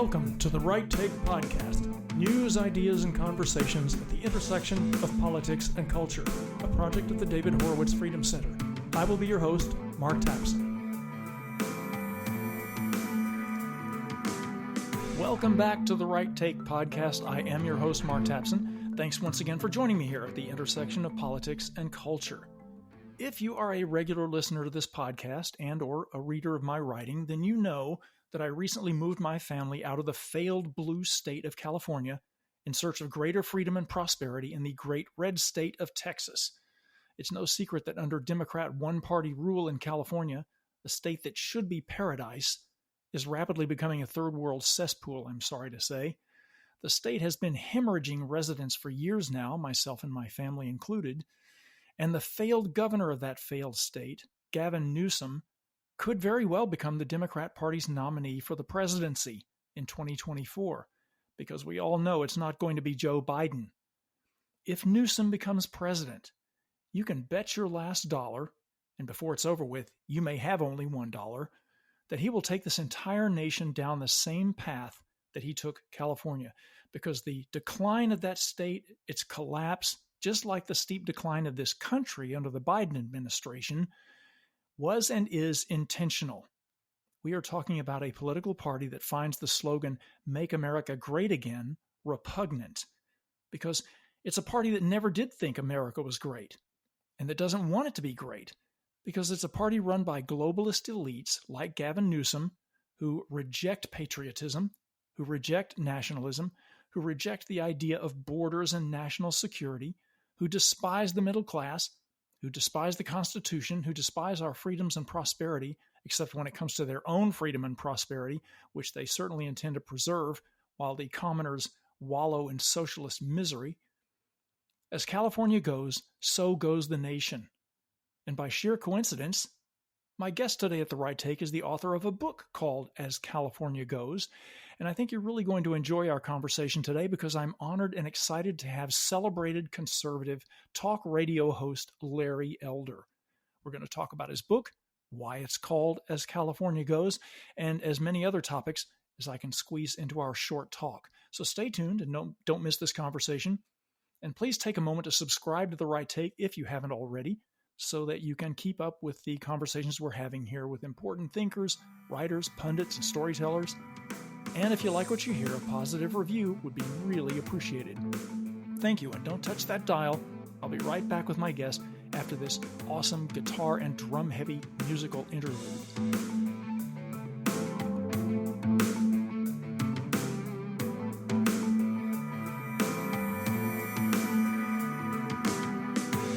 Welcome to the Right Take Podcast, news, ideas, and conversations at the intersection of politics and culture, a project of the David Horowitz Freedom Center. I will be your host, Mark Tapson. Welcome back to the Right Take Podcast. I am your host, Mark Tapson. Thanks once again for joining me here at the intersection of politics and culture. If you are a regular listener to this podcast and or a reader of my writing, then you know that I recently moved my family out of the failed blue state of California in search of greater freedom and prosperity in the great red state of Texas. It's no secret that under Democrat one-party rule in California, a state that should be paradise is rapidly becoming a third-world cesspool, I'm sorry to say. The state has been hemorrhaging residents for years now, myself and my family included, and the failed governor of that failed state, Gavin Newsom, could very well become the Democrat Party's nominee for the presidency in 2024, because we all know it's not going to be Joe Biden. If Newsom becomes president, you can bet your last dollar, and before it's over with, you may have only $1, that he will take this entire nation down the same path that he took California, because the decline of that state, its collapse, just like the steep decline of this country under the Biden administration, was and is intentional. We are talking about a political party that finds the slogan, "Make America Great Again," repugnant, because it's a party that never did think America was great, and that doesn't want it to be great, because it's a party run by globalist elites like Gavin Newsom, who reject patriotism, who reject nationalism, who reject the idea of borders and national security, who despise the middle class, who despise the Constitution, who despise our freedoms and prosperity, except when it comes to their own freedom and prosperity, which they certainly intend to preserve, while the commoners wallow in socialist misery. As California goes, so goes the nation. And by sheer coincidence, my guest today at The Right Take is the author of a book called As California Goes, and I think you're really going to enjoy our conversation today because I'm honored and excited to have celebrated conservative talk radio host Larry Elder. We're going to talk about his book, why it's called As California Goes, and as many other topics as I can squeeze into our short talk. So stay tuned and don't miss this conversation. And please take a moment to subscribe to The Right Take if you haven't already, so that you can keep up with the conversations we're having here with important thinkers, writers, pundits, and storytellers. And if you like what you hear, a positive review would be really appreciated. Thank you, and don't touch that dial. I'll be right back with my guest after this awesome guitar and drum-heavy musical interlude.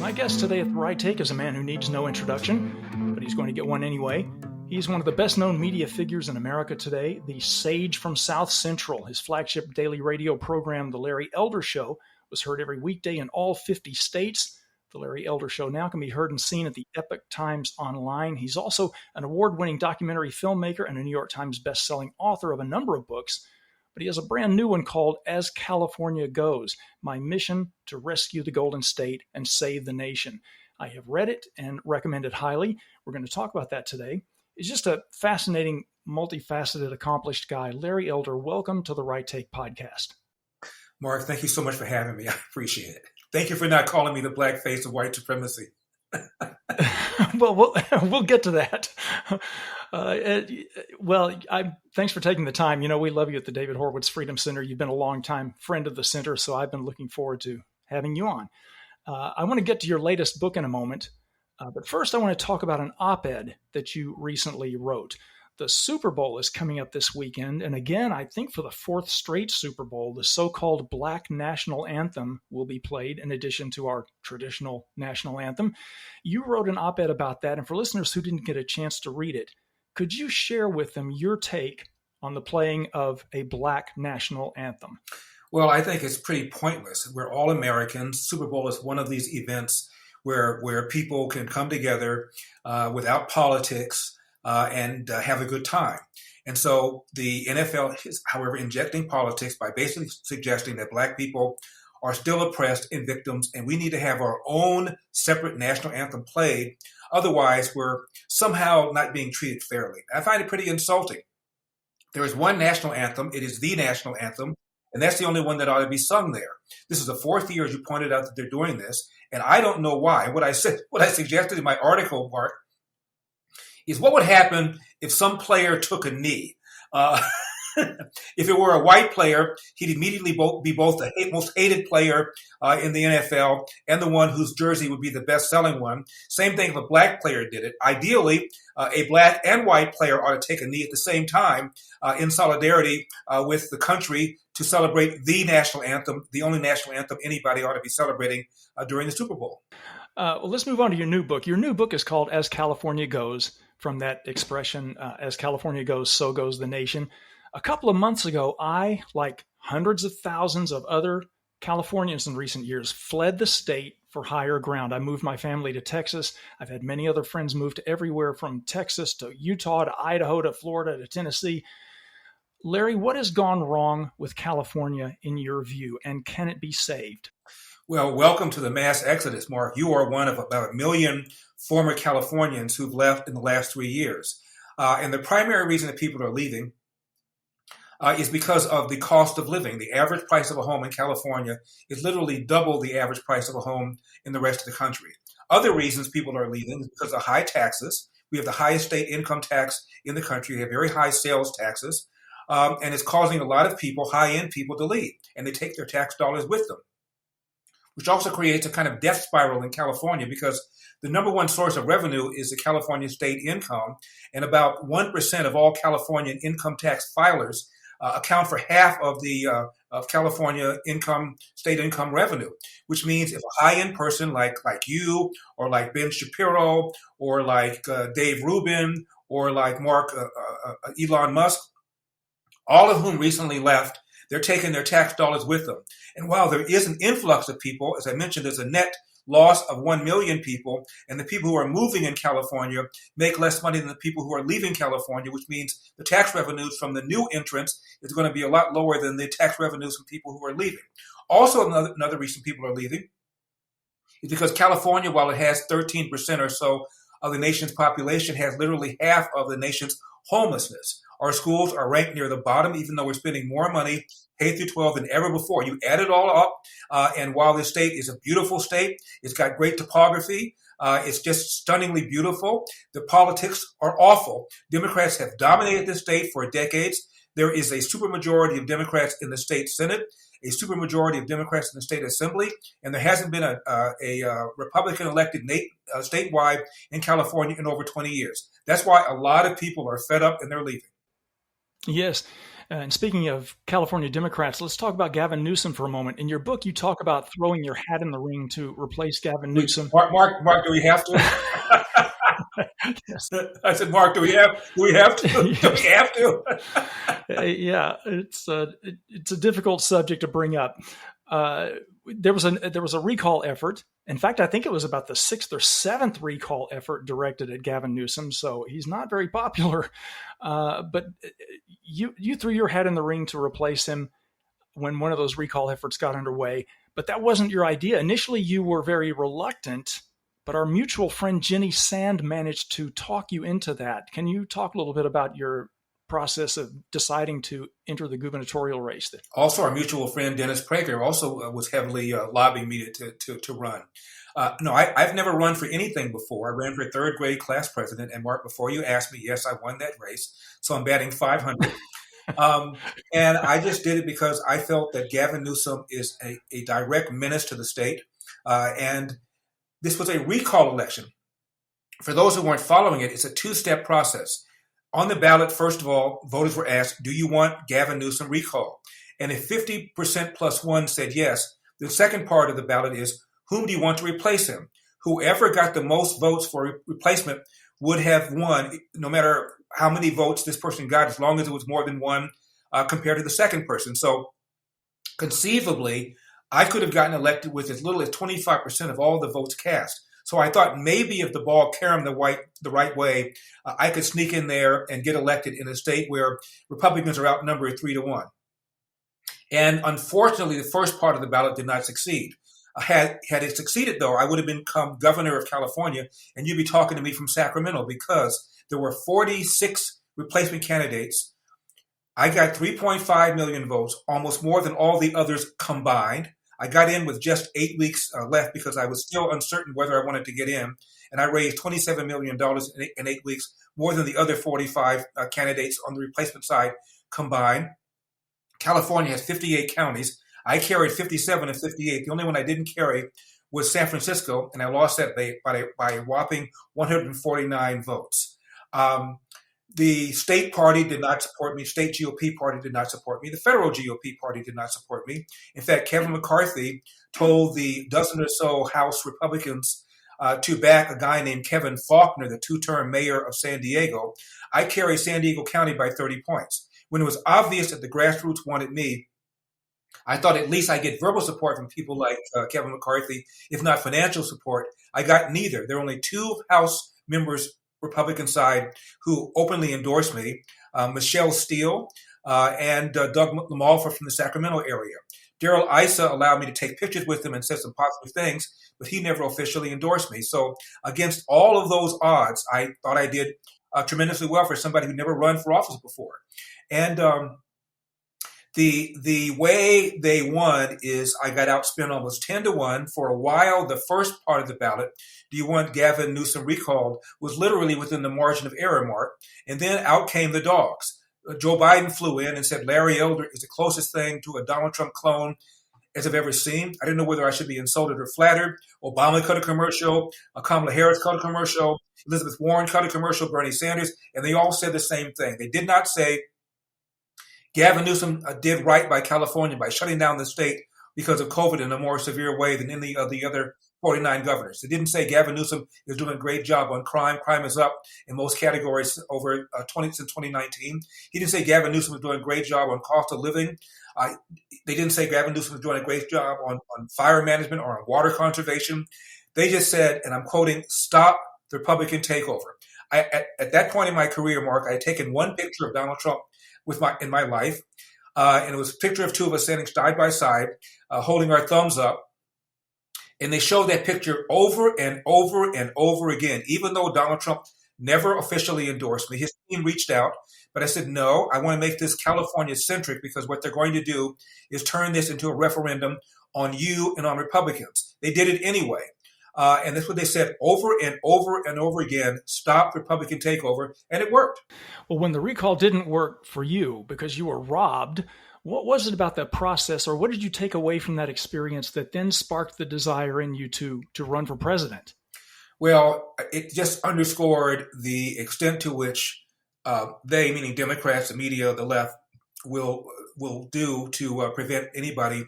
My guest today at The Right Take is a man who needs no introduction, but he's going to get one anyway. He's one of the best-known media figures in America today, the sage from South Central. His flagship daily radio program, The Larry Elder Show, was heard every weekday in all 50 states. The Larry Elder Show now can be heard and seen at the Epoch Times Online. He's also an award-winning documentary filmmaker and a New York Times best-selling author of a number of books. But he has a brand new one called As California Goes, My Mission to Rescue the Golden State and Save the Nation. I have read it and recommend it highly. We're going to talk about that today. He's just a fascinating, multifaceted, accomplished guy. Larry Elder, welcome to the Right Take Podcast. Mark, thank you so much for having me. I appreciate it. Thank you for not calling me the black face of white supremacy. Well, we'll get to that. Thanks for taking the time. You know, we love you at the David Horowitz Freedom Center. You've been a longtime friend of the center, so I've been looking forward to having you on. I want to get to your latest book in a moment, but first I want to talk about an op-ed that you recently wrote. The Super Bowl is coming up this weekend, and again, I think for the fourth straight Super Bowl, the so-called Black National Anthem will be played in addition to our traditional national anthem. You wrote an op-ed about that, and for listeners who didn't get a chance to read it, could you share with them your take on the playing of a Black National Anthem? Well, I think it's pretty pointless. We're all Americans. Super Bowl is one of these events where people can come together without politics and have a good time. And so the NFL is, however, injecting politics by basically suggesting that Black people are still oppressed and victims, and we need to have our own separate national anthem played. Otherwise, we're somehow not being treated fairly. I find it pretty insulting There is one national anthem. It is the national anthem, and that's the only one that ought to be sung there. This is the fourth year, as you pointed out, that they're doing this, and I don't know why. What I suggested in my article, Mark, is what would happen if some player took a knee. If it were a white player, he'd immediately be both the most hated player in the NFL and the one whose jersey would be the best-selling one. Same thing if a black player did it. Ideally, a black and white player ought to take a knee at the same time in solidarity with the country to celebrate the national anthem, the only national anthem anybody ought to be celebrating during the Super Bowl. Well, let's move on to your new book. Your new book is called As California Goes, from that expression, as California goes, so goes the nation. A couple of months ago, I, like hundreds of thousands of other Californians in recent years, fled the state for higher ground. I moved my family to Texas. I've had many other friends move to everywhere from Texas to Utah to Idaho to Florida to Tennessee. Larry, what has gone wrong with California in your view, and can it be saved? Well, welcome to the mass exodus, Mark. You are one of about 1 million former Californians who've left in the last 3 years. And the primary reason that people are leaving is because of the cost of living. The average price of a home in California is literally double the average price of a home in the rest of the country. Other reasons people are leaving is because of high taxes. We have the highest state income tax in the country. We have very high sales taxes. And it's causing a lot of people, high-end people, to leave. And they take their tax dollars with them, which also creates a kind of death spiral in California because the number one source of revenue is the California state income. And about 1% of all Californian income tax filers account for half of the of California state income revenue, which means if a high-end person like you or like Ben Shapiro or like Dave Rubin or like Elon Musk, all of whom recently left, they're taking their tax dollars with them. And while there is an influx of people, as I mentioned, there's a net loss of 1 million people, and the people who are moving in California make less money than the people who are leaving California, which means the tax revenues from the new entrants is going to be a lot lower than the tax revenues from people who are leaving. Also, another reason people are leaving is because California, while it has 13% or so of the nation's population, has literally half of the nation's homelessness. Our schools are ranked near the bottom, even though we're spending more money K through 12 than ever before. You add it all up, and while this state is a beautiful state, it's got great topography, it's just stunningly beautiful, the politics are awful. Democrats have dominated this state for decades. There is a supermajority of Democrats in the state Senate, a supermajority of Democrats in the state Assembly, and there hasn't been a Republican elected statewide in California in over 20 years. That's why a lot of people are fed up and they're leaving. Yes. And speaking of California Democrats, let's talk about Gavin Newsom for a moment. In your book, you talk about throwing your hat in the ring to replace Gavin Newsom. Mark, do we have to? Yes. I said, Mark, do we have to? Yes. Do we have to? Yeah, it's a difficult subject to bring up. There was a recall effort. In fact, I think it was about the 6th or 7th recall effort directed at Gavin Newsom. So he's not very popular. But you threw your hat in the ring to replace him when one of those recall efforts got underway. But that wasn't your idea. Initially, you were very reluctant. But our mutual friend Jenny Sand managed to talk you into that. Can you talk a little bit about your process of deciding to enter the gubernatorial race? Also, our mutual friend Dennis Prager also was heavily lobbying me to run. No, I've never run for anything before. I ran for third grade class president, and Mark, before you asked me, yes, I won that race. So I'm batting 500. And I just did it because I felt that Gavin Newsom is a direct menace to the state. And this was a recall election. For those who weren't following it, it's a two-step process. On the ballot, first of all, voters were asked, do you want Gavin Newsom recalled? And if 50% plus one said yes, the second part of the ballot is, whom do you want to replace him? Whoever got the most votes for replacement would have won, no matter how many votes this person got, as long as it was more than one compared to the second person. So conceivably, I could have gotten elected with as little as 25% of all the votes cast. So I thought maybe if the ball caromed the right way, I could sneak in there and get elected in a state where Republicans are outnumbered 3-1. And unfortunately, the first part of the ballot did not succeed. Had it succeeded, though, I would have become governor of California, and you'd be talking to me from Sacramento because there were 46 replacement candidates. I got 3.5 million votes, almost more than all the others combined. I got in with just 8 weeks left because I was still uncertain whether I wanted to get in. And I raised $27 million in 8 weeks, more than the other 45 candidates on the replacement side combined. California has 58 counties. I carried 57 of 58. The only one I didn't carry was San Francisco, and I lost that by a whopping 149 votes. The state party did not support me. State GOP party did not support me. The federal GOP party did not support me. In fact, Kevin McCarthy told the dozen or so House Republicans to back a guy named Kevin Faulconer, the two-term mayor of San Diego. I carried San Diego County by 30 points. When it was obvious that the grassroots wanted me, I thought at least I get verbal support from people like Kevin McCarthy, if not financial support. I got neither. There are only two House members, Republican side, who openly endorsed me, Michelle Steele and Doug Lamalfa from the Sacramento area. Darrell Issa allowed me to take pictures with him and said some positive things, but he never officially endorsed me. So against all of those odds, I thought I did tremendously well for somebody who never run for office before. And the way they won is I got outspent almost 10-1. For a while, the first part of the ballot, do you want Gavin Newsom recalled, was literally within the margin of error mark. And then out came the dogs. Joe Biden flew in and said Larry Elder is the closest thing to a Donald Trump clone as I've ever seen. I didn't know whether I should be insulted or flattered. Obama cut a commercial. Kamala Harris cut a commercial. Elizabeth Warren cut a commercial. Bernie Sanders. And they all said the same thing. They did not say Gavin Newsom did right by California by shutting down the state because of COVID in a more severe way than any of the other 49 governors. They didn't say Gavin Newsom is doing a great job on crime. Crime is up in most categories over since 2019. He didn't say Gavin Newsom is doing a great job on cost of living. They didn't say Gavin Newsom is doing a great job on fire management or on water conservation. They just said, and I'm quoting, stop the Republican takeover. At that point in my career, Mark, I had taken one picture of Donald Trump in my life, and it was a picture of two of us standing side by side, holding our thumbs up. And they showed that picture over and over and over again, even though Donald Trump never officially endorsed me. His team reached out, but I said, no, I want to make this California-centric because what they're going to do is turn this into a referendum on you and on Republicans. They did it anyway. And that's what they said over and over and over again, stop Republican takeover, and it worked. Well, when the recall didn't work for you because you were robbed, what was it about that process, or what did you take away from that experience that then sparked the desire in you to run for president? Well, it just underscored the extent to which they, meaning Democrats, the media, the left, will do to prevent anybody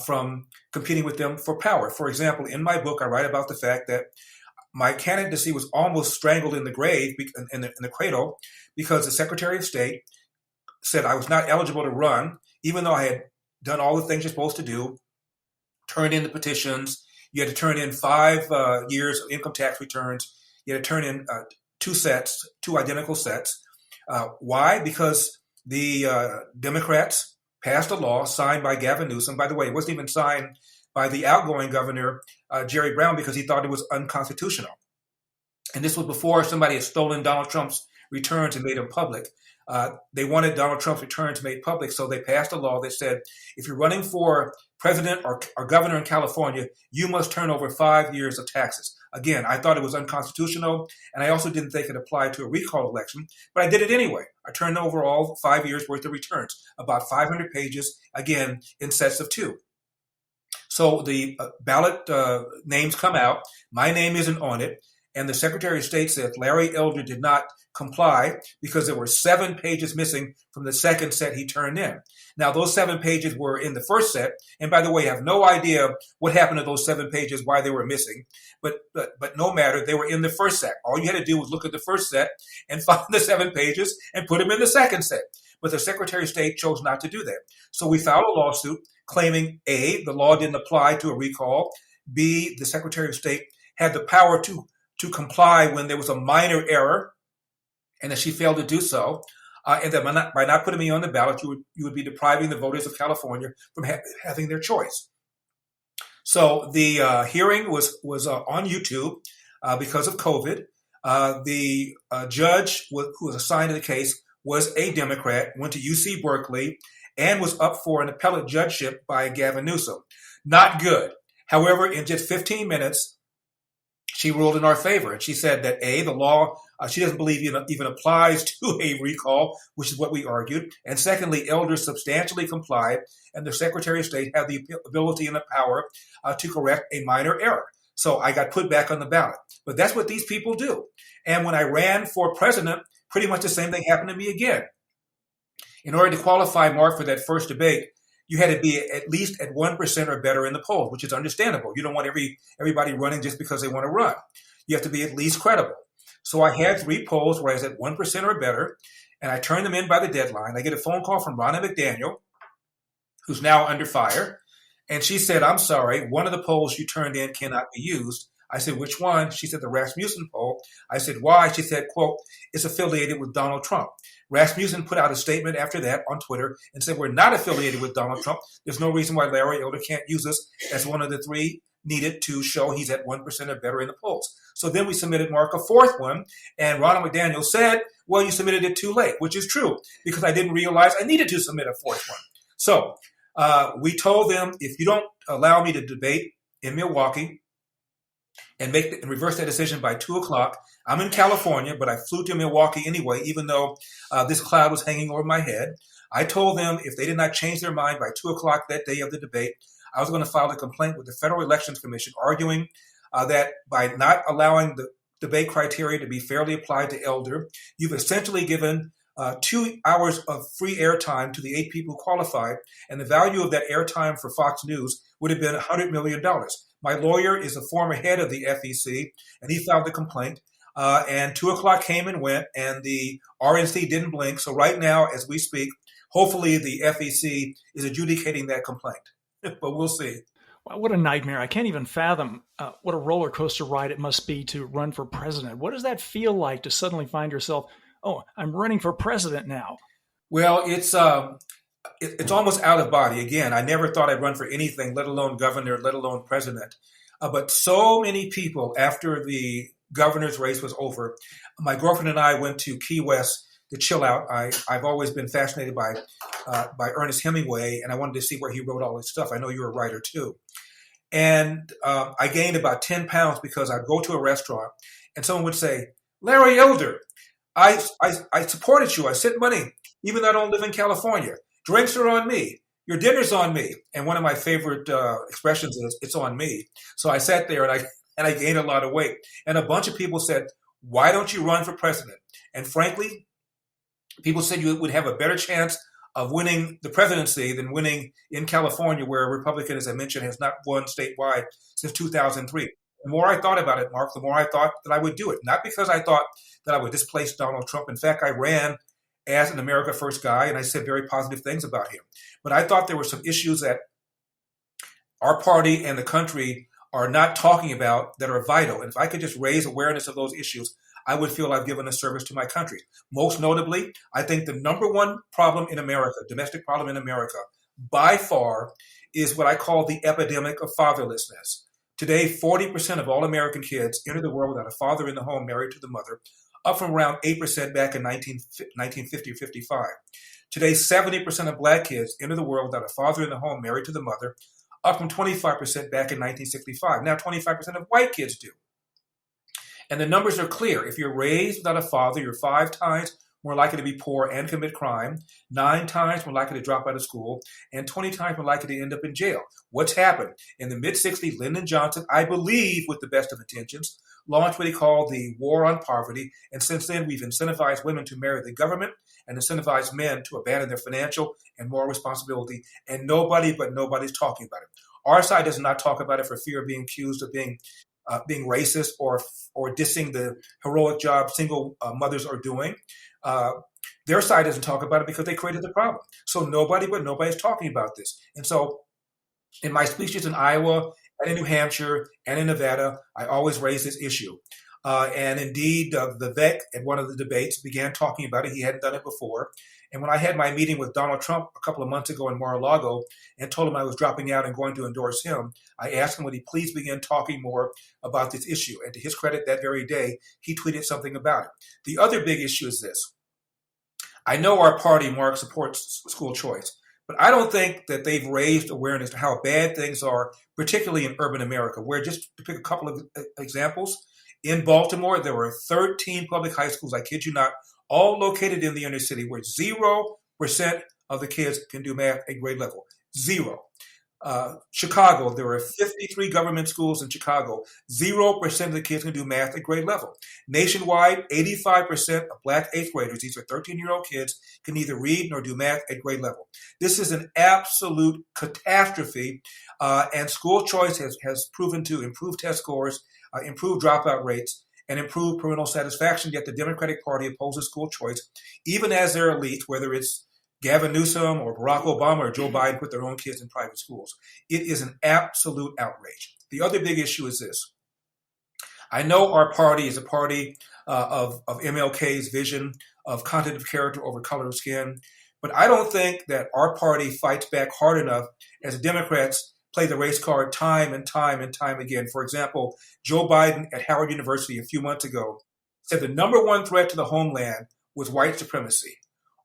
from competing with them for power. For example, in my book, I write about the fact that my candidacy was almost strangled in the grave, in the cradle, because the Secretary of State said I was not eligible to run, even though I had done all the things you're supposed to do, turned in the petitions. You had to turn in 5 years of income tax returns. You had to turn in two identical sets. Why? Because the Democrats passed a law signed by Gavin Newsom. By the way, it wasn't even signed by the outgoing governor, Jerry Brown, because he thought it was unconstitutional. And this was before somebody had stolen Donald Trump's returns and made them public. They wanted Donald Trump's returns made public, so they passed a law that said, if you're running for president or governor in California, you must turn over 5 years of taxes. Again, I thought it was unconstitutional, and I also didn't think it applied to a recall election, but I did it anyway. I turned over all 5 years' worth of returns, about 500 pages, again, in sets of 2. So the ballot names come out. My name isn't on it. And the Secretary of State said Larry Elder did not comply because there were 7 pages missing from the second set he turned in. Now, those 7 pages were in the first set. And by the way, I have no idea what happened to those 7 pages, why they were missing. But no matter, they were in the first set. All you had to do was look at the first set and find the 7 pages and put them in the second set. But the Secretary of State chose not to do that. So we filed a lawsuit claiming, A, the law didn't apply to a recall. B, the Secretary of State had the power to comply when there was a minor error, and that she failed to do so, and that by not putting me on the ballot, you would be depriving the voters of California from having their choice. So the hearing was on YouTube because of COVID. The judge who was assigned to the case was a Democrat, went to UC Berkeley, and was up for an appellate judgeship by Gavin Newsom. Not good. However, in just 15 minutes, she ruled in our favor. And she said that the law, she doesn't believe even applies to a recall, which is what we argued. And secondly, elders substantially complied, and the Secretary of State had the ability and the power to correct a minor error. So I got put back on the ballot. But that's what these people do. And when I ran for president, pretty much the same thing happened to me again. In order to qualify, Mark, for that first debate, you had to be at least at 1% or better in the polls, which is understandable. You don't want everybody running just because they want to run. You have to be at least credible. So I had 3 polls where I was at 1% or better, and I turned them in by the deadline. I get a phone call from Ronna McDaniel, who's now under fire, and she said, "I'm sorry, one of the polls you turned in cannot be used." I said, "Which one?" She said, "The Rasmussen poll." I said, "Why?" She said, quote, "It's affiliated with Donald Trump." Rasmussen put out a statement after that on Twitter and said, "We're not affiliated with Donald Trump. There's no reason why Larry Elder can't use us as one of the 3 needed to show he's at 1% or better in the polls." So then we submitted, Mark, a 4th one, and Ronald McDaniel said, "Well, you submitted it too late," which is true, because I didn't realize I needed to submit a 4th one. So we told them, if you don't allow me to debate in Milwaukee and reverse that decision by 2:00, I'm in California, but I flew to Milwaukee anyway, even though this cloud was hanging over my head. I told them if they did not change their mind by 2:00 that day of the debate, I was going to file a complaint with the Federal Elections Commission, arguing that by not allowing the debate criteria to be fairly applied to Elder, you've essentially given 2 hours of free airtime to the 8 people who qualified, and the value of that airtime for Fox News would have been $100 million. My lawyer is a former head of the FEC, and he filed the complaint. And 2:00 came and went, and the RNC didn't blink. So right now, as we speak, hopefully the FEC is adjudicating that complaint. But we'll see. Wow, what a nightmare. I can't even fathom what a roller coaster ride it must be to run for president. What does that feel like to suddenly find yourself, oh, I'm running for president now? Well, it's almost out of body. Again, I never thought I'd run for anything, let alone governor, let alone president. But so many people, after the governor's race was over, my girlfriend and I went to Key West to chill out. I've always been fascinated by Ernest Hemingway, and I wanted to see where he wrote all his stuff. I know you're a writer too. And I gained about 10 pounds because I'd go to a restaurant and someone would say, "Larry Elder, I supported you. I sent money, even though I don't live in California. Drinks are on me. Your dinner's on me." And one of my favorite expressions is, "It's on me." So I sat there and I gained a lot of weight. And a bunch of people said, "Why don't you run for president?" And frankly, people said you would have a better chance of winning the presidency than winning in California, where a Republican, as I mentioned, has not won statewide since 2003. The more I thought about it, Mark, the more I thought that I would do it. Not because I thought that I would displace Donald Trump. In fact, I ran as an America First guy, and I said very positive things about him. But I thought there were some issues that our party and the country are not talking about that are vital. And if I could just raise awareness of those issues, I would feel I've given a service to my country. Most notably, I think the number one problem in America, domestic problem in America, by far, is what I call the epidemic of fatherlessness. Today, 40% of all American kids enter the world without a father in the home married to the mother, up from around 8% back in 1950 or 55. Today, 70% of black kids enter the world without a father in the home married to the mother, up from 25% back in 1965. Now 25% of white kids do. And the numbers are clear. If you're raised without a father, you're 5 times more likely to be poor and commit crime, 9 times more likely to drop out of school, and 20 times more likely to end up in jail. What's happened? In the mid-60s, Lyndon Johnson, I believe with the best of intentions, launched what he called the War on Poverty. And since then, we've incentivized women to marry the government and incentivized men to abandon their financial and moral responsibility. And nobody's talking about it. Our side does not talk about it for fear of being accused of being racist or dissing the heroic job single mothers are doing. Their side doesn't talk about it because they created the problem. So nobody's talking about this. And so in my speeches in Iowa and in New Hampshire and in Nevada, I always raise this issue. And indeed, Vivek at one of the debates began talking about it. He hadn't done it before. And when I had my meeting with Donald Trump a couple of months ago in Mar-a-Lago and told him I was dropping out and going to endorse him, I asked him would he please begin talking more about this issue. And to his credit, that very day, he tweeted something about it. The other big issue is this. I know our party, Mark, supports school choice, but I don't think that they've raised awareness to how bad things are, particularly in urban America, where, just to pick a couple of examples, in Baltimore, there were 13 public high schools, I kid you not, all located in the inner city, where 0% of the kids can do math at grade level. Zero. Chicago, there are 53 government schools in Chicago. 0% of the kids can do math at grade level. Nationwide, 85% of Black eighth graders, these are 13-year-old kids, can neither read nor do math at grade level. This is an absolute catastrophe, and school choice has proven to improve test scores, improve dropout rates, and improve parental satisfaction, yet the Democratic Party opposes school choice, even as their elites, whether it's Gavin Newsom or Barack Obama or Joe Biden, put their own kids in private schools. It is an absolute outrage. The other big issue is this. I know our party is a party of MLK's vision of content of character over color of skin, but I don't think that our party fights back hard enough as the Democrats play the race card time and time and time again. For example, Joe Biden at Howard University a few months ago said the number one threat to the homeland was white supremacy.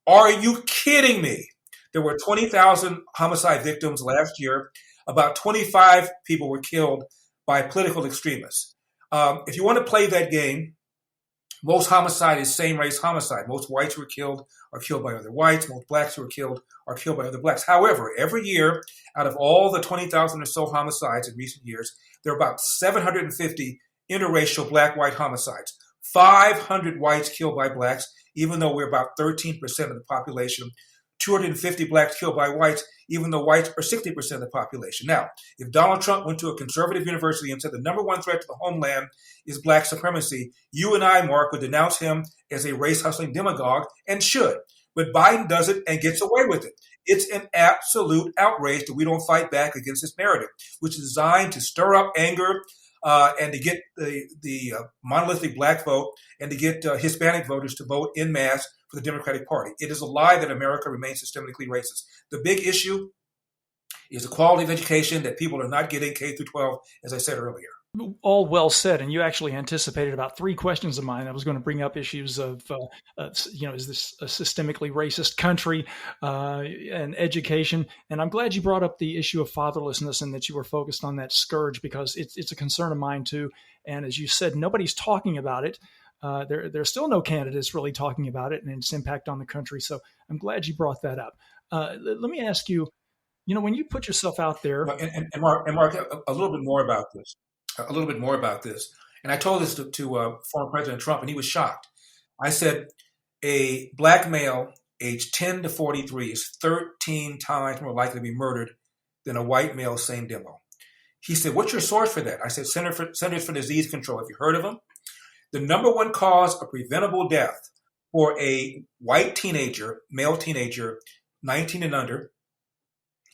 Are you kidding me? There were 20,000 homicide victims last year. About 25 people were killed by political extremists. If you want to play that game, most homicide is same-race homicide. Most whites who are killed by other whites. Most blacks who are killed by other blacks. However, every year, out of all the 20,000 or so homicides in recent years, there are about 750 interracial black-white homicides. 500 whites killed by blacks, even though we're about 13% of the population. 250 blacks killed by whites, even though whites are 60% of the population. Now, if Donald Trump went to a conservative university and said the number one threat to the homeland is black supremacy, you and I, Mark, would denounce him as a race-hustling demagogue, and should. But Biden does it and gets away with it. It's an absolute outrage that we don't fight back against this narrative, which is designed to stir up anger and to get the monolithic black vote and to get Hispanic voters to vote en masse for the Democratic Party. It is a lie that America remains systemically racist. The big issue is the quality of education that people are not getting K through 12, as I said earlier. All well said, and you actually anticipated about three questions of mine. I was going to bring up issues of, is this a systemically racist country and education? And I'm glad you brought up the issue of fatherlessness and that you were focused on that scourge, because it's a concern of mine too. And as you said, nobody's talking about it. There's still no candidates really talking about it and its impact on the country. So I'm glad you brought that up. Let me ask you, when you put yourself out there. And Mark, a little bit more about this. And I told this to former President Trump, and he was shocked. I said, a black male aged 10 to 43 is 13 times more likely to be murdered than a white male, same demo. He said, what's your source for that? I said, Centers for Disease Control. Have you heard of them? The number one cause of preventable death for a white teenager, male teenager, 19 and under,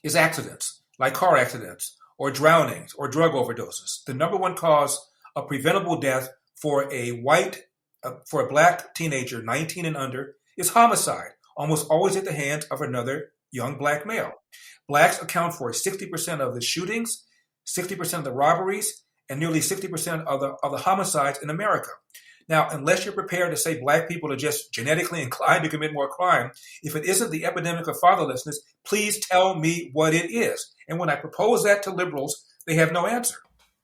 is accidents, like car accidents, or drownings, or drug overdoses. The number one cause of preventable death for a black teenager, 19 and under, is homicide, almost always at the hands of another young black male. Blacks account for 60% of the shootings, 60% of the robberies, and nearly 60% of the homicides in America. Now, unless you're prepared to say black people are just genetically inclined to commit more crime, if it isn't the epidemic of fatherlessness, please tell me what it is. And when I propose that to liberals, they have no answer.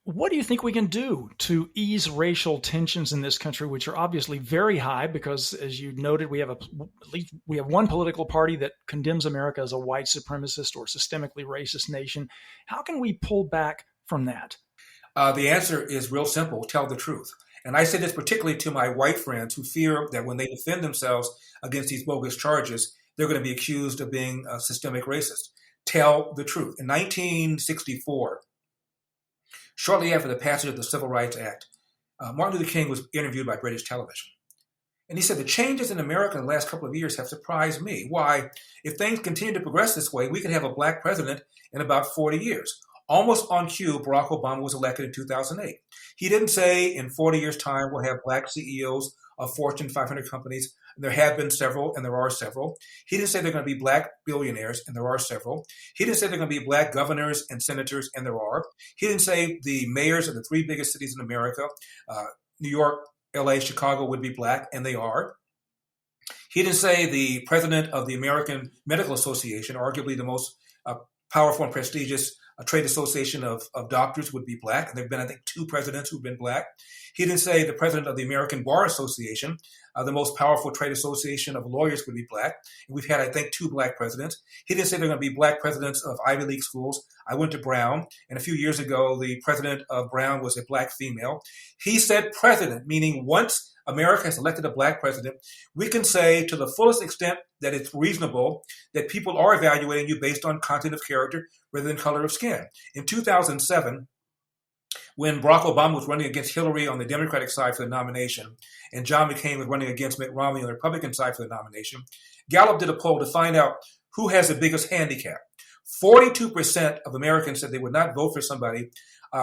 What do you think we can do to ease racial tensions in this country, which are obviously very high because, as you noted, we have one political party that condemns America as a white supremacist or systemically racist nation? How can we pull back from that? The answer is real simple. Tell the truth. And I say this particularly to my white friends who fear that when they defend themselves against these bogus charges, they're going to be accused of being a systemic racist. Tell the truth. In 1964, shortly after the passage of the Civil Rights Act, Martin Luther King was interviewed by British television. And he said, the changes in America in the last couple of years have surprised me. Why? If things continue to progress this way, we could have a black president in about 40 years. Almost on cue, Barack Obama was elected in 2008. He didn't say in 40 years' time we'll have black CEOs of Fortune 500 companies. And there have been several, and there are several. He didn't say they're going to be black billionaires, and there are several. He didn't say they're going to be black governors and senators, and there are. He didn't say the mayors of the three biggest cities in America, New York, LA, Chicago, would be black, and they are. He didn't say the president of the American Medical Association, arguably the most powerful and prestigious trade association of doctors, would be black. And there have been, I think, 2 presidents who've been black. He didn't say the president of the American Bar Association, the most powerful trade association of lawyers, would be black. And we've had, I think, 2 black presidents. He didn't say there are going to be black presidents of Ivy League schools. I went to Brown, and a few years ago, the president of Brown was a black female. He said president, meaning once America has elected a black president, we can say to the fullest extent that it's reasonable that people are evaluating you based on content of character rather than color of skin. In 2007, when Barack Obama was running against Hillary on the Democratic side for the nomination, and John McCain was running against Mitt Romney on the Republican side for the nomination, Gallup did a poll to find out who has the biggest handicap. 42% of Americans said they would not vote for somebody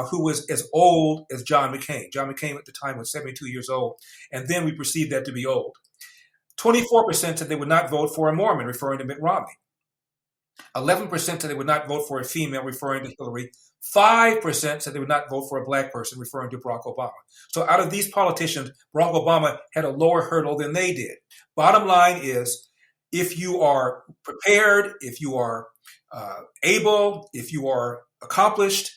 who was as old as John McCain. John McCain at the time was 72 years old, and then we perceived that to be old. 24% said they would not vote for a Mormon, referring to Mitt Romney. 11% said they would not vote for a female, referring to Hillary. 5% said they would not vote for a black person, referring to Barack Obama. So out of these politicians, Barack Obama had a lower hurdle than they did. Bottom line is, if you are prepared, if you are able, if you are accomplished,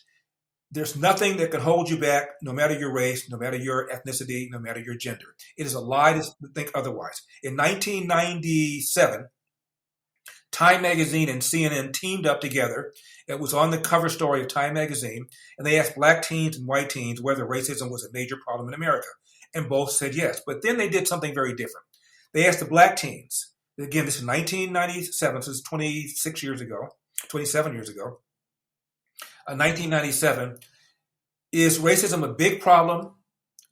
there's nothing that can hold you back, no matter your race, no matter your ethnicity, no matter your gender. It is a lie to think otherwise. In 1997, Time Magazine and CNN teamed up together. It was on the cover story of Time Magazine, and they asked black teens and white teens whether racism was a major problem in America, and both said yes. But then they did something very different. They asked the black teens, again, this is 1997, so this is 27 years ago, 1997, is racism a big problem,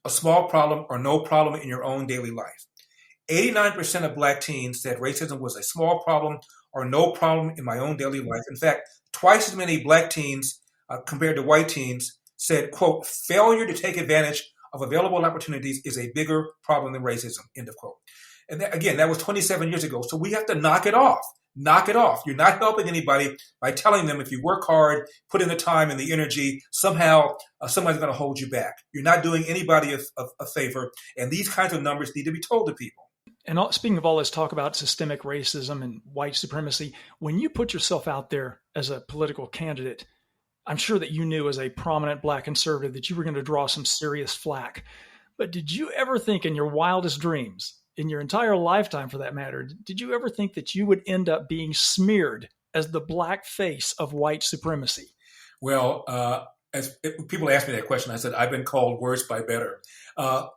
a small problem, or no problem in your own daily life? 89% of black teens said racism was a small problem or no problem in my own daily life. In fact, twice as many black teens compared to white teens said, quote, failure to take advantage of available opportunities is a bigger problem than racism, end of quote. And again, that was 27 years ago. So we have to knock it off. Knock it off. You're not helping anybody by telling them if you work hard, put in the time and the energy, somehow somebody's going to hold you back. You're not doing anybody a favor. And these kinds of numbers need to be told to people. And speaking of all this talk about systemic racism and white supremacy, when you put yourself out there as a political candidate, I'm sure that you knew as a prominent black conservative that you were going to draw some serious flack. But did you ever think in your wildest dreams, in your entire lifetime for that matter, did you ever think that you would end up being smeared as the black face of white supremacy? Well, people ask me that question, I said, I've been called worse by better. Of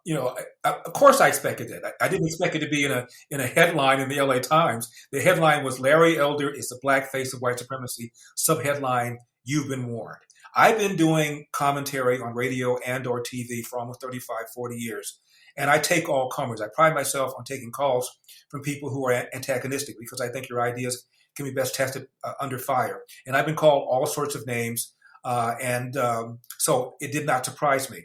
course I expected that. I didn't expect it to be in a headline in the LA Times. The headline was Larry Elder is the black face of white supremacy. Subheadline, you've been warned. I've been doing commentary on radio and or TV for almost 35, 40 years. And I take all comers. I pride myself on taking calls from people who are antagonistic because I think your ideas can be best tested under fire. And I've been called all sorts of names. So it did not surprise me.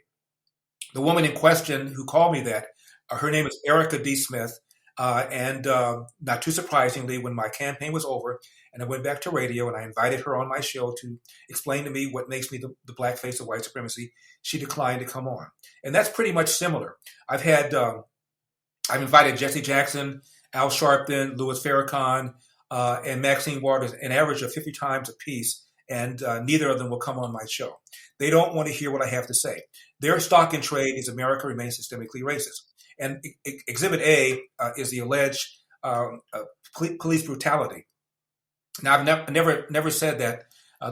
The woman in question who called me that, her name is Erica D. Smith. And not too surprisingly, when my campaign was over and I went back to radio and I invited her on my show to explain to me what makes me the black face of white supremacy, she declined to come on. And that's pretty much similar. I've invited Jesse Jackson, Al Sharpton, Louis Farrakhan, and Maxine Waters an average of 50 times apiece, and neither of them will come on my show. They don't want to hear what I have to say. Their stock in trade is America remains systemically racist. And Exhibit A is the alleged police brutality. Now, I've never said that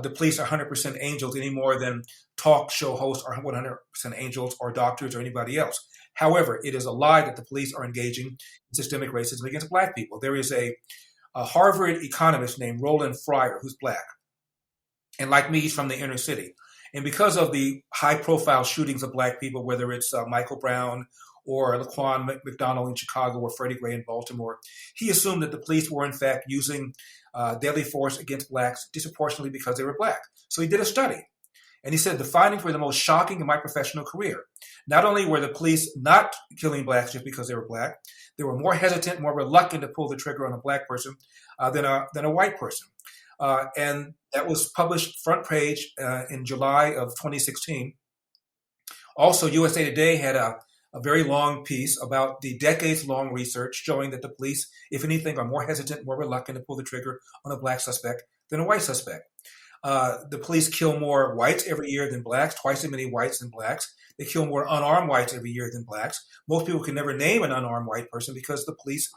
the police are 100% angels any more than talk show hosts are 100% angels or doctors or anybody else. However, it is a lie that the police are engaging in systemic racism against black people. There is a Harvard economist named Roland Fryer who's black. And like me, he's from the inner city. And because of the high-profile shootings of black people, whether it's Michael Brown or Laquan McDonald in Chicago or Freddie Gray in Baltimore, he assumed that the police were, in fact, using deadly force against blacks disproportionately because they were black. So he did a study. And he said the findings were the most shocking in my professional career. Not only were the police not killing blacks just because they were black, they were more hesitant, more reluctant to pull the trigger on a black person than a white person. And that was published front page in July of 2016. Also, USA Today had a very long piece about the decades-long research showing that the police, if anything, are more hesitant, more reluctant to pull the trigger on a black suspect than a white suspect. The police kill more whites every year than blacks, twice as many whites than blacks. They kill more unarmed whites every year than blacks. Most people can never name an unarmed white person because the police,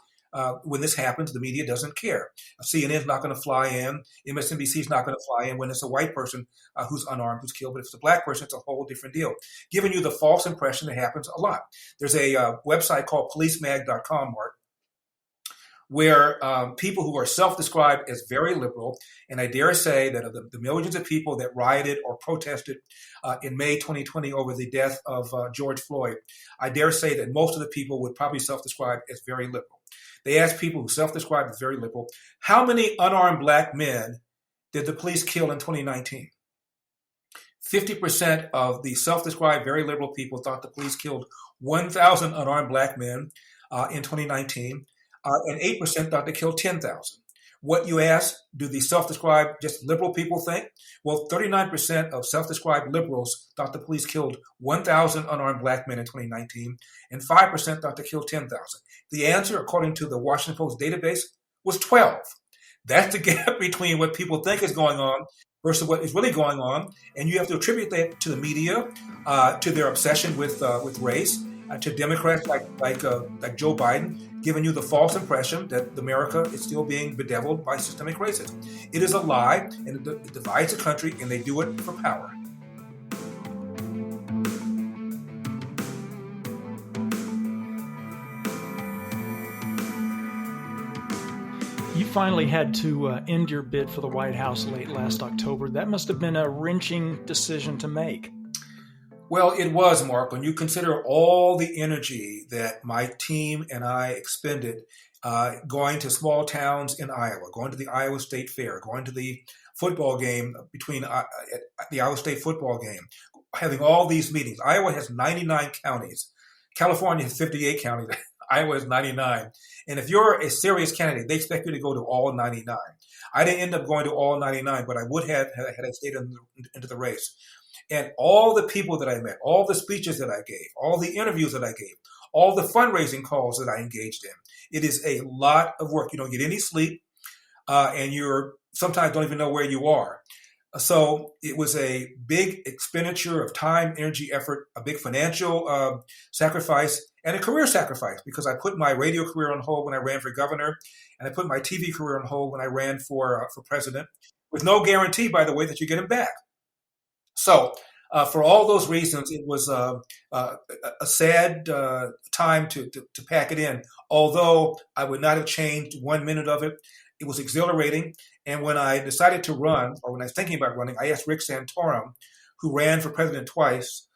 when this happens, the media doesn't care. CNN is not going to fly in. MSNBC is not going to fly in when it's a white person who's unarmed, who's killed. But if it's a black person, it's a whole different deal, giving you the false impression that happens a lot. There's a website called policemag.com, Mark, where people who are self-described as very liberal, and I dare say that of the millions of people that rioted or protested in May 2020 over the death of George Floyd, I dare say that most of the people would probably self-describe as very liberal. They asked people who self-described as very liberal, how many unarmed black men did the police kill in 2019? 50% of the self-described very liberal people thought the police killed 1,000 unarmed black men in 2019. And 8% thought they killed 10,000. What you ask, do the self-described just liberal people think? Well, 39% of self-described liberals thought the police killed 1,000 unarmed black men in 2019, and 5% thought they killed 10,000. The answer, according to the Washington Post database, was 12. That's the gap between what people think is going on versus what is really going on, and you have to attribute that to the media, to their obsession with race, to Democrats like Joe Biden, giving you the false impression that America is still being bedeviled by systemic racism. It is a lie, and it divides the country, and they do it for power. You finally had to end your bid for the White House late last October. That must have been a wrenching decision to make. Well, it was, Mark, when you consider all the energy that my team and I expended going to small towns in Iowa, going to the Iowa State Fair, going to the football game the Iowa State football game, having all these meetings. Iowa has 99 counties. California has 58 counties. Iowa has 99. And if you're a serious candidate, they expect you to go to all 99. I didn't end up going to all 99, but I would have had I stayed into the race. And all the people that I met, all the speeches that I gave, all the interviews that I gave, all the fundraising calls that I engaged in, it is a lot of work. You don't get any sleep, and you're sometimes don't even know where you are. So it was a big expenditure of time, energy, effort, a big financial sacrifice, and a career sacrifice, because I put my radio career on hold when I ran for governor, and I put my TV career on hold when I ran for president, with no guarantee, by the way, that you get them back. So for all those reasons, it was a sad time to pack it in. Although I would not have changed 1 minute of it, it was exhilarating. And when I decided to run, or when I was thinking about running, I asked Rick Santorum, who ran for president twice,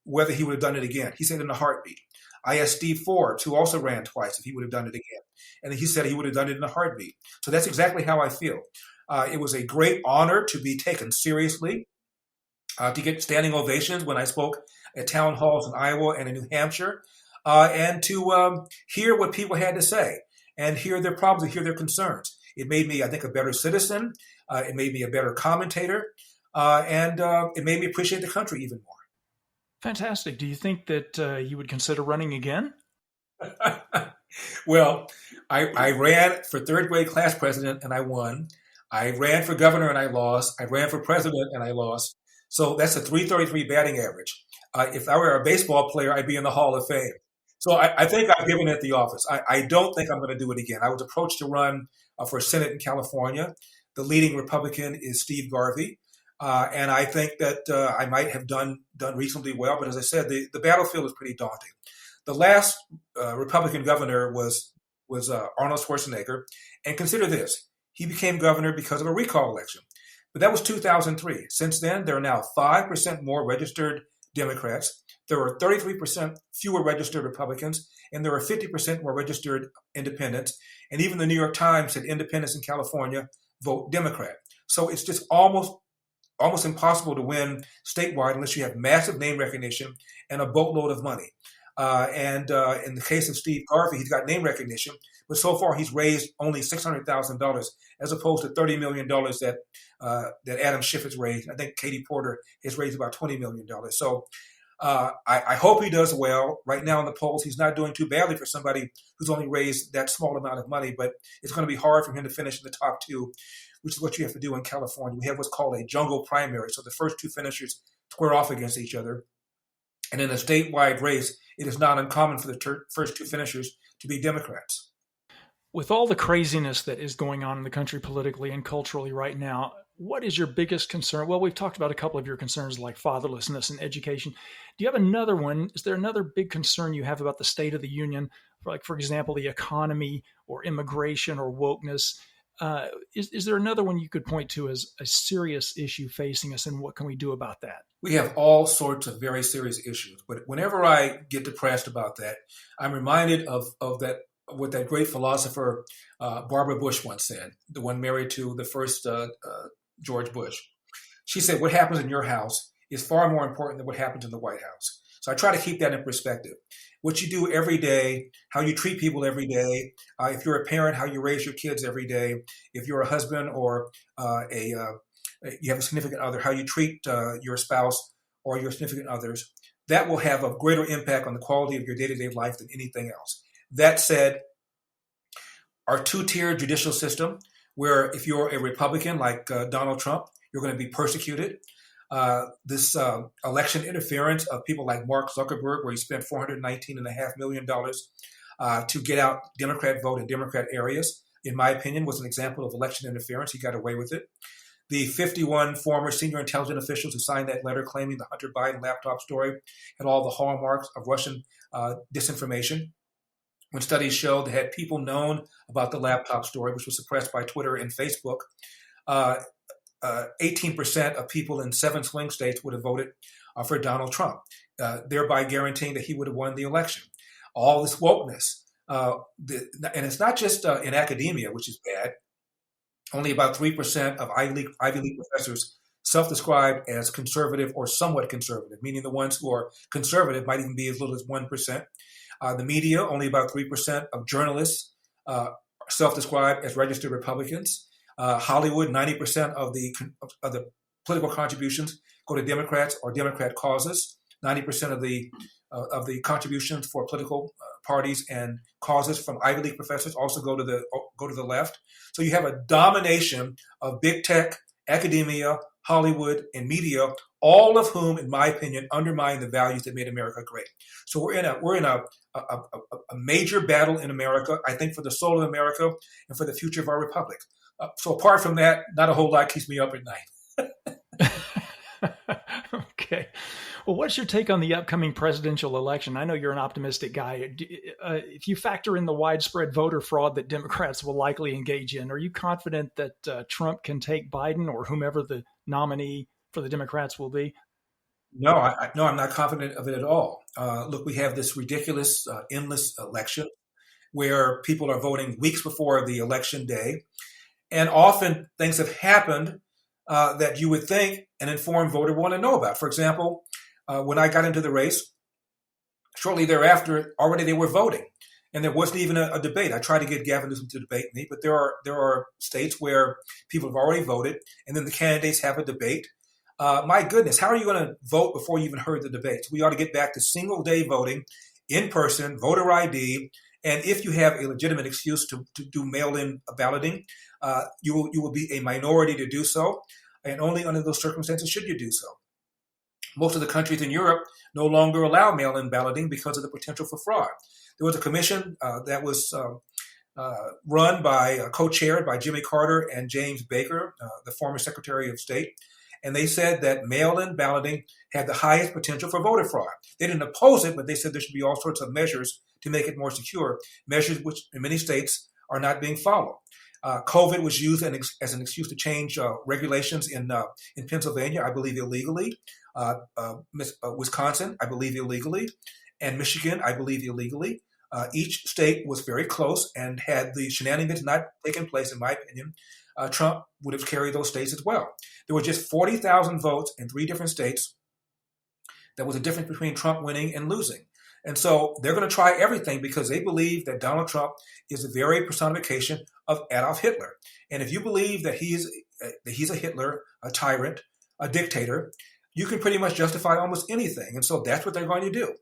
whether he would have done it again. He said in a heartbeat. I asked Steve Forbes, who also ran twice, if he would have done it again. And he said he would have done it in a heartbeat. So that's exactly how I feel. It was a great honor to be taken seriously. To get standing ovations when I spoke at town halls in Iowa and in New Hampshire, and to hear what people had to say and hear their problems and hear their concerns. It made me, I think, a better citizen. It made me a better commentator, and it made me appreciate the country even more. Fantastic. Do you think that you would consider running again? Well, I ran for third grade class president and I won. I ran for governor and I lost. I ran for president and I lost. So that's a .333 batting average. If I were a baseball player, I'd be in the Hall of Fame. So I think I've given it the office. I don't think I'm going to do it again. I was approached to run for Senate in California. The leading Republican is Steve Garvey. And I think that I might have done reasonably well. But as I said, the battlefield is pretty daunting. The last Republican governor was Arnold Schwarzenegger. And consider this. He became governor because of a recall election. But that was 2003. Since then, there are now 5% more registered Democrats. There are 33% fewer registered Republicans, and there are 50% more registered independents. And even the New York Times said independents in California vote Democrat. So it's just almost impossible to win statewide unless you have massive name recognition and a boatload of money. And in the case of Steve Garvey, he's got name recognition, but so far he's raised only $600,000 as opposed to $30 million that Adam Schiff has raised. I think Katie Porter has raised about $20 million. So I hope he does well. Right now in the polls, he's not doing too badly for somebody who's only raised that small amount of money, but it's going to be hard for him to finish in the top two, which is what you have to do in California. We have what's called a jungle primary. So the first two finishers square off against each other. And in a statewide race, it is not uncommon for the first two finishers to be Democrats. With all the craziness that is going on in the country politically and culturally right now, what is your biggest concern? Well, we've talked about a couple of your concerns like fatherlessness and education. Do you have another one? Is there another big concern you have about the state of the union? Like, for example, the economy or immigration or wokeness? Is there another one you could point to as a serious issue facing us, and what can we do about that? We have all sorts of very serious issues, but whenever I get depressed about that, I'm reminded of that what that great philosopher Barbara Bush once said, the one married to the first George Bush. She said, "What happens in your house is far more important than what happens in the White House." So I try to keep that in perspective. What you do every day, how you treat people every day, if you're a parent, how you raise your kids every day, if you're a husband or you have a significant other, how you treat your spouse or your significant others, that will have a greater impact on the quality of your day-to-day life than anything else. That said, our two-tier judicial system, where if you're a Republican like Donald Trump, you're going to be persecuted. This election interference of people like Mark Zuckerberg, where he spent $419.5 million to get out Democrat vote in Democrat areas, in my opinion, was an example of election interference. He got away with it. The 51 former senior intelligence officials who signed that letter claiming the Hunter Biden laptop story had all the hallmarks of Russian disinformation. When studies showed that had people known about the laptop story, which was suppressed by Twitter and Facebook, 18% of people in 7 swing states would have voted for Donald Trump, thereby guaranteeing that he would have won the election. All this wokeness, and it's not just in academia, which is bad. Only about 3% of Ivy League professors self-describe as conservative or somewhat conservative, meaning the ones who are conservative might even be as little as 1%. The media, only about 3% of journalists self-describe as registered Republicans. Hollywood, 90% of the political contributions go to Democrats or Democrat causes. 90% of the contributions for political parties and causes from Ivy League professors also go to the left. So you have a domination of big tech, academia, Hollywood, and media, all of whom, in my opinion, undermine the values that made America great. So we're in a major battle in America, I think, for the soul of America and for the future of our republic. So apart from that, not a whole lot keeps me up at night. Okay. Well, what's your take on the upcoming presidential election? I know you're an optimistic guy. If you factor in the widespread voter fraud that Democrats will likely engage in, are you confident that Trump can take Biden or whomever the nominee for the Democrats will be? No, I'm not confident of it at all. Look, we have this ridiculous, endless election where people are voting weeks before the election day. And often things have happened that you would think an informed voter would want to know about. For example, when I got into the race, shortly thereafter, already they were voting. And there wasn't even a debate. I tried to get Gavin Newsom to debate me, but there are states where people have already voted, and then the candidates have a debate. My goodness, how are you going to vote before you even heard the debates? We ought to get back to single-day voting, in person, voter ID, and if you have a legitimate excuse to do mail-in balloting, you will be a minority to do so, and only under those circumstances should you do so. Most of the countries in Europe no longer allow mail-in balloting because of the potential for fraud. There was a commission that was run by, co-chaired by Jimmy Carter and James Baker, the former Secretary of State, and they said that mail-in balloting had the highest potential for voter fraud. They didn't oppose it, but they said there should be all sorts of measures to make it more secure, measures which in many states are not being followed. COVID was used as an excuse to change regulations in Pennsylvania, I believe illegally, Wisconsin, I believe illegally, and Michigan, I believe illegally. Each state was very close, and had the shenanigans not taken place, in my opinion, Trump would have carried those states as well. There were just 40,000 votes in 3 different states. That was the difference between Trump winning and losing. And so they're going to try everything because they believe that Donald Trump is the very personification of Adolf Hitler. And if you believe that he's a Hitler, a tyrant, a dictator, you can pretty much justify almost anything. And so that's what they're going to do.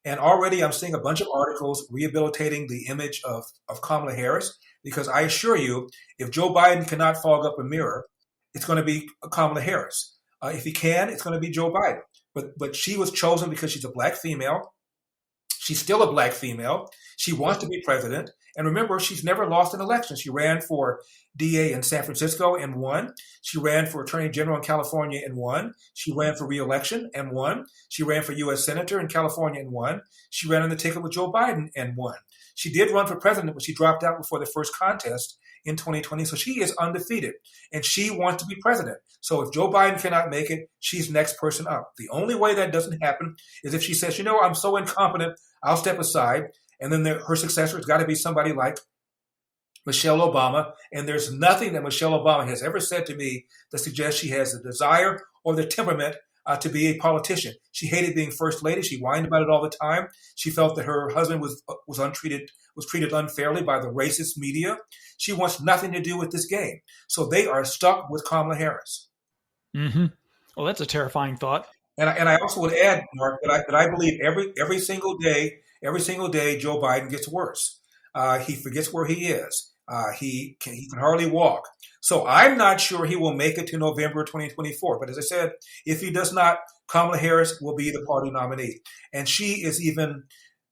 And already I'm seeing a bunch of articles rehabilitating the image of Kamala Harris, because I assure you, if Joe Biden cannot fog up a mirror, it's going to be Kamala Harris. If he can, it's going to be Joe Biden. But she was chosen because she's a black female. She's still a black female. She wants to be president. And remember, she's never lost an election. She ran for DA in San Francisco and won. She ran for Attorney General in California and won. She ran for re-election and won. She ran for U.S. Senator in California and won. She ran on the ticket with Joe Biden and won. She did run for president, but she dropped out before the first contest in 2020. So she is undefeated, and she wants to be president. So if Joe Biden cannot make it, she's next person up. The only way that doesn't happen is if she says, I'm so incompetent, I'll step aside. And then her successor has got to be somebody like Michelle Obama. And there's nothing that Michelle Obama has ever said to me that suggests she has the desire or the temperament to be a politician. She hated being first lady. She whined about it all the time. She felt that her husband was treated unfairly by the racist media. She wants nothing to do with this game. So they are stuck with Kamala Harris. Mm-hmm. Well, that's a terrifying thought. And I also would add, Mark, that I believe every single day, Joe Biden gets worse. He forgets where he is. He can hardly walk. So I'm not sure he will make it to November 2024. But as I said, if he does not, Kamala Harris will be the party nominee. And she is even,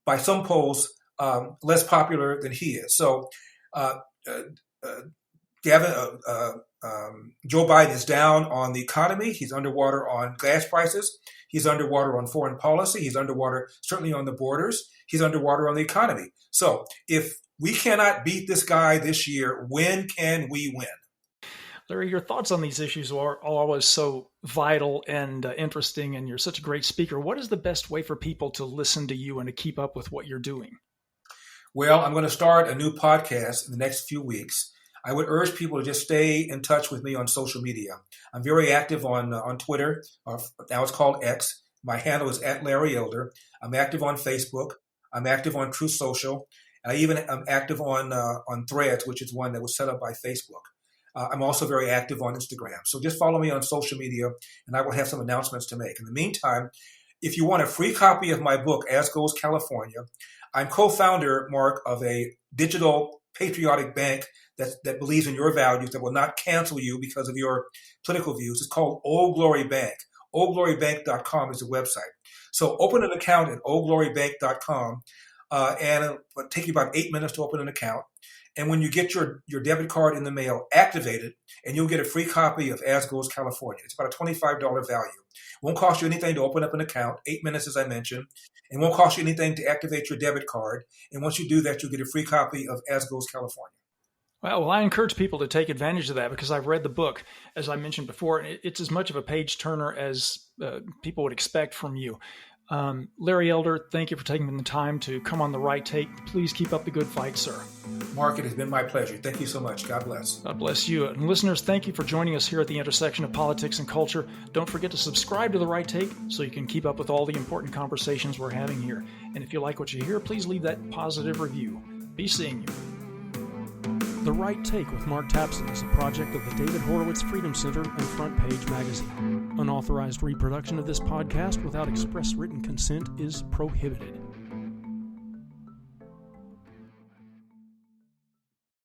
by some polls, less popular than he is. So Joe Biden is down on the economy. He's underwater on gas prices. He's underwater on foreign policy. He's underwater certainly on the borders. He's underwater on the economy. So if we cannot beat this guy this year, when can we win? Larry, your thoughts on these issues are always so vital and interesting, and you're such a great speaker. What is the best way for people to listen to you and to keep up with what you're doing? Well, I'm going to start a new podcast in the next few weeks. I would urge people to just stay in touch with me on social media. I'm very active on Twitter. Now it's called X. My handle is @LarryElder. I'm active on Facebook. I'm active on Truth Social. I even am active on Threads, which is one that was set up by Facebook. I'm also very active on Instagram. So just follow me on social media, and I will have some announcements to make. In the meantime, if you want a free copy of my book, As Goes California, I'm co-founder, Mark, of a digital patriotic bank that believes in your values, that will not cancel you because of your political views. It's called Old Glory Bank. OldGloryBank.com is the website. So open an account at OldGloryBank.com, and it'll take you about 8 minutes to open an account. And when you get your debit card in the mail, activate it, and you'll get a free copy of As Goes California. It's about a $25 value. It won't cost you anything to open up an account, 8 minutes as I mentioned. It won't cost you anything to activate your debit card. And once you do that, you'll get a free copy of As Goes California. Well, I encourage people to take advantage of that because I've read the book, as I mentioned before, and it's as much of a page turner as people would expect from you. Larry Elder, thank you for taking the time to come on The Right Take. Please keep up the good fight, sir. Mark, it has been my pleasure. Thank you so much. God bless. God bless you. And listeners, thank you for joining us here at the intersection of politics and culture. Don't forget to subscribe to The Right Take so you can keep up with all the important conversations we're having here. And if you like what you hear, please leave that positive review. Be seeing you. The Right Take with Mark Tapson is a project of the David Horowitz Freedom Center and Front Page Magazine. Unauthorized reproduction of this podcast without express written consent is prohibited.